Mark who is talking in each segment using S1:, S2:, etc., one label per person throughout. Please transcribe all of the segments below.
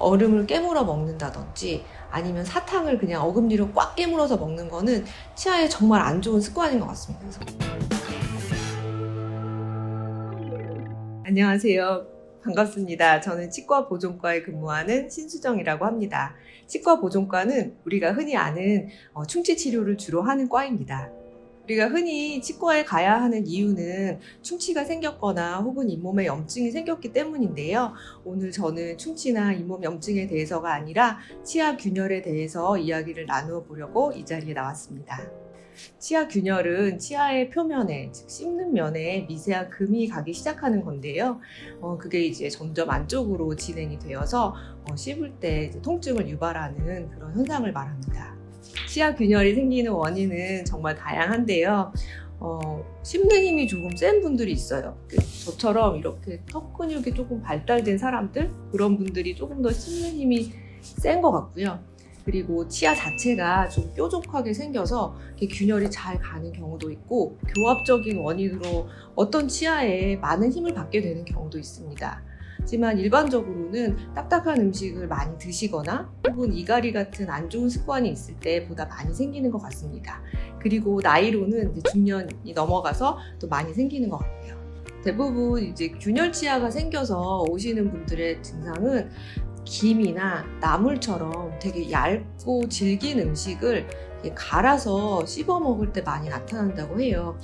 S1: 얼음을 깨물어 먹는다든지 아니면 사탕을 그냥 어금니로 꽉 깨물어서 먹는 거는 치아에 정말 안 좋은 습관인 것 같습니다. 안녕하세요. 반갑습니다. 저는 치과 보존과에 근무하는 신수정이라고 합니다. 치과 보존과는 우리가 흔히 아는 충치 치료를 주로 하는 과입니다. 우리가 흔히 치과에 가야 하는 이유는 충치가 생겼거나 혹은 잇몸에 염증이 생겼기 때문인데요. 오늘 저는 충치나 잇몸 염증에 대해서가 아니라 치아 균열에 대해서 이야기를 나누어 보려고 이 자리에 나왔습니다. 치아 균열은 치아의 표면에, 즉 씹는 면에 미세한 금이 가기 시작하는 건데요. 그게 이제 점점 안쪽으로 진행이 되어서 씹을 때 이제 통증을 유발하는 그런 현상을 말합니다. 치아 균열이 생기는 원인은 정말 다양한데요. 씹는 힘이 조금 센 분들이 있어요. 저처럼 이렇게 턱 근육이 조금 발달된 사람들, 그런 분들이 조금 더 씹는 힘이 센 것 같고요. 그리고 치아 자체가 좀 뾰족하게 생겨서 균열이 잘 가는 경우도 있고, 교합적인 원인으로 어떤 치아에 많은 힘을 받게 되는 경우도 있습니다. 하지만 일반적으로는 딱딱한 음식을 많이 드시거나 혹은 이갈이 같은 안 좋은 습관이 있을 때 보다 많이 생기는 것 같습니다. 그리고 나이로는 이제 중년이 넘어가서 또 많이 생기는 것 같고요. 대부분 이제 균열 치아가 생겨서 오시는 분들의 증상은 김이나 나물처럼 되게 얇고 질긴 음식을 갈아서 씹어 먹을 때 많이 나타난다고 해요.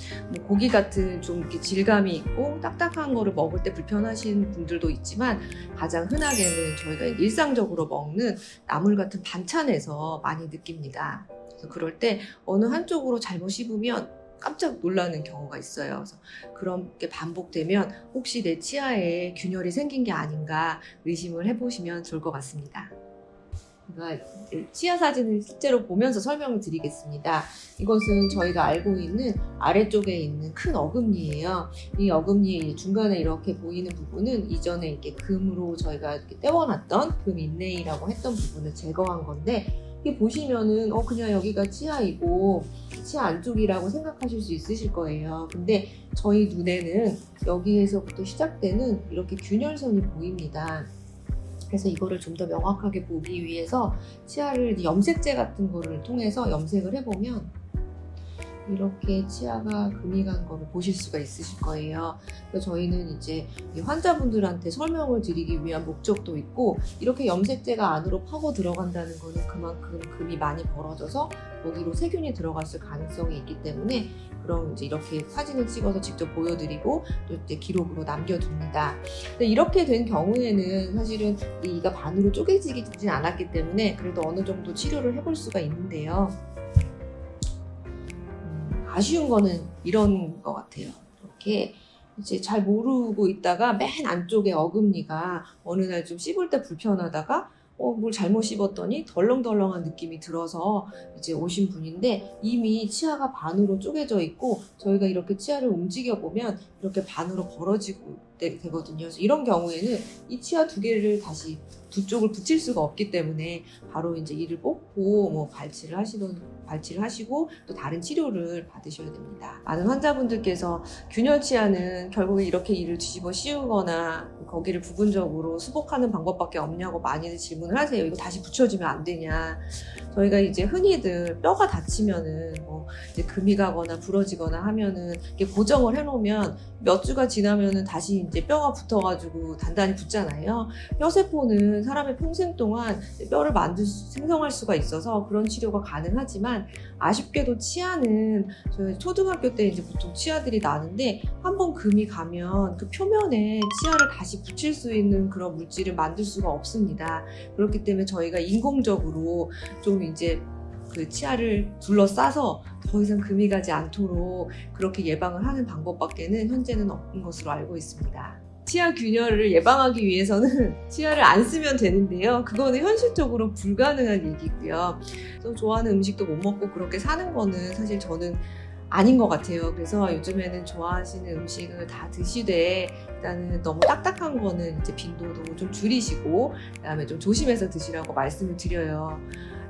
S1: 고기 같은 좀 이렇게 질감이 있고 딱딱한 거를 먹을 때 불편하신 분들도 있지만, 가장 흔하게는 저희가 일상적으로 먹는 나물 같은 반찬에서 많이 느낍니다. 그래서 그럴 때 어느 한쪽으로 잘못 씹으면 깜짝 놀라는 경우가 있어요. 그래서 그런 게 반복되면 혹시 내 치아에 균열이 생긴 게 아닌가 의심을 해보시면 좋을 것 같습니다. 그러니까 치아 사진을 실제로 보면서 설명을 드리겠습니다. 이것은 저희가 알고 있는 아래쪽에 있는 큰 어금니예요. 이 어금니 중간에 이렇게 보이는 부분은 이전에 이렇게 금으로 저희가 이렇게 떼워놨던 금 인레이라고 했던 부분을 제거한 건데, 이게 보시면은 그냥 여기가 치아이고 치아 안쪽이라고 생각하실 수 있으실 거예요. 근데 저희 눈에는 여기에서부터 시작되는 이렇게 균열선이 보입니다. 그래서 이거를 좀 더 명확하게 보기 위해서 치아를 염색제 같은 거를 통해서 염색을 해보면 이렇게 치아가 금이 간 거를 보실 수가 있으실 거예요. 그래서 저희는 이제 환자분들한테 설명을 드리기 위한 목적도 있고, 이렇게 염색제가 안으로 파고 들어간다는 거는 그만큼 금이 많이 벌어져서 거기로 세균이 들어갔을 가능성이 있기 때문에, 그럼 이제 이렇게 사진을 찍어서 직접 보여드리고 또 이제 기록으로 남겨둡니다. 근데 이렇게 된 경우에는 사실은 이가 반으로 쪼개지진 않았기 때문에 그래도 어느 정도 치료를 해볼 수가 있는데요. 아쉬운 거는 이런 것 같아요. 이렇게 이제 잘 모르고 있다가 맨 안쪽에 어금니가 어느 날 좀 씹을 때 불편하다가 뭘 잘못 씹었더니 덜렁덜렁한 느낌이 들어서 이제 오신 분인데, 이미 치아가 반으로 쪼개져 있고 저희가 이렇게 치아를 움직여 보면 이렇게 반으로 벌어지고 되거든요. 그래서 이런 경우에는 이 치아 두 개를 다시 두 쪽을 붙일 수가 없기 때문에 바로 이제 이를 뽑고 발치를 하시고 또 다른 치료를 받으셔야 됩니다. 많은 환자분들께서 균열 치아는 결국에 이렇게 이를 뒤집어 씌우거나 거기를 부분적으로 수복하는 방법밖에 없냐고 많이들 질문을 하세요. 이거 다시 붙여주면 안 되냐. 저희가 이제 흔히들 뼈가 다치면은 이제 금이 가거나 부러지거나 하면은 이렇게 고정을 해놓으면 몇 주가 지나면은 다시 이제 뼈가 붙어가지고 단단히 붙잖아요. 뼈세포는 사람의 평생 동안 뼈를 생성할 수가 있어서 그런 치료가 가능하지만, 아쉽게도 치아는 저희 초등학교 때 이제 보통 치아들이 나는데 한번 금이 가면 그 표면에 치아를 다시 붙일 수 있는 그런 물질을 만들 수가 없습니다. 그렇기 때문에 저희가 인공적으로 좀 이제 그 치아를 둘러싸서 더 이상 금이 가지 않도록 그렇게 예방을 하는 방법밖에는 현재는 없는 것으로 알고 있습니다. 치아 균열을 예방하기 위해서는 치아를 안 쓰면 되는데요. 그거는 현실적으로 불가능한 얘기고요. 또 좋아하는 음식도 못 먹고 그렇게 사는 거는 사실 저는 아닌 것 같아요. 그래서 요즘에는 좋아하시는 음식을 다 드시되 일단은 너무 딱딱한 거는 이제 빈도도 좀 줄이시고 그다음에 좀 조심해서 드시라고 말씀을 드려요.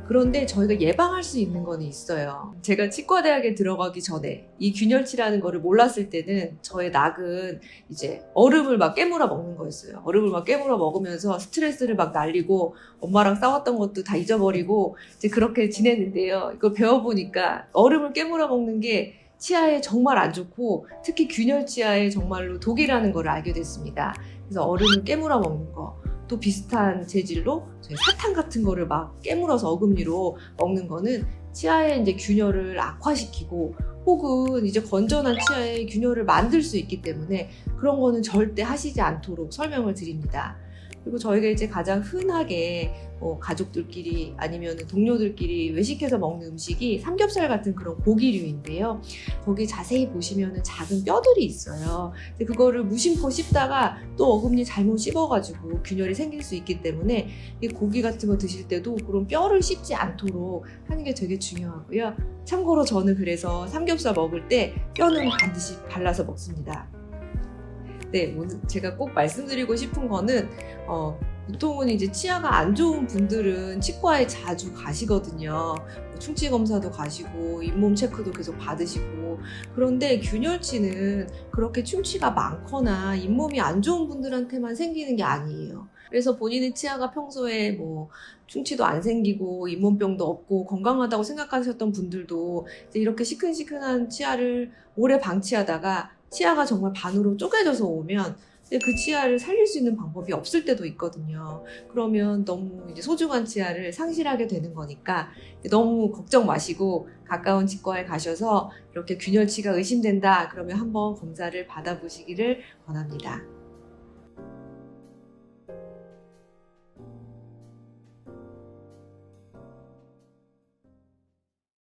S1: 그런데 저희가 예방할 수 있는 거는 있어요. 제가 치과대학에 들어가기 전에 이 균열치라는 거를 몰랐을 때는 저의 낙은 이제 얼음을 막 깨물어 먹는 거였어요. 얼음을 막 깨물어 먹으면서 스트레스를 막 날리고 엄마랑 싸웠던 것도 다 잊어버리고 이제 그렇게 지냈는데요. 이걸 배워보니까 얼음을 깨물어 먹는 게 치아에 정말 안 좋고 특히 균열 치아에 정말로 독이라는 걸 알게 됐습니다. 그래서 얼음을 깨물어 먹는 거, 또 비슷한 재질로 저희 사탕 같은 거를 막 깨물어서 어금니로 먹는 거는 치아의 이제 균열을 악화시키고 혹은 이제 건전한 치아에 균열을 만들 수 있기 때문에 그런 거는 절대 하시지 않도록 설명을 드립니다. 그리고 저희가 이제 가장 흔하게 가족들끼리 아니면 동료들끼리 외식해서 먹는 음식이 삼겹살 같은 그런 고기류인데요. 거기 자세히 보시면 작은 뼈들이 있어요. 근데 그거를 무심코 씹다가 또 어금니 잘못 씹어가지고 균열이 생길 수 있기 때문에 이 고기 같은 거 드실 때도 그런 뼈를 씹지 않도록 하는 게 되게 중요하고요. 참고로 저는 그래서 삼겹살 먹을 때 뼈는 반드시 발라서 먹습니다. 네, 오늘 제가 꼭 말씀드리고 싶은 거는 보통은 이제 치아가 안 좋은 분들은 치과에 자주 가시거든요. 충치 검사도 가시고 잇몸 체크도 계속 받으시고 그런데 균열치는 그렇게 충치가 많거나 잇몸이 안 좋은 분들한테만 생기는 게 아니에요. 그래서 본인의 치아가 평소에 뭐 충치도 안 생기고 잇몸병도 없고 건강하다고 생각하셨던 분들도 이제 이렇게 시큰시큰한 치아를 오래 방치하다가 치아가 정말 반으로 쪼개져서 오면 그 치아를 살릴 수 있는 방법이 없을 때도 있거든요. 그러면 너무 이제 소중한 치아를 상실하게 되는 거니까 너무 걱정 마시고 가까운 치과에 가셔서 이렇게 균열치가 의심된다 그러면 한번 검사를 받아보시기를 권합니다.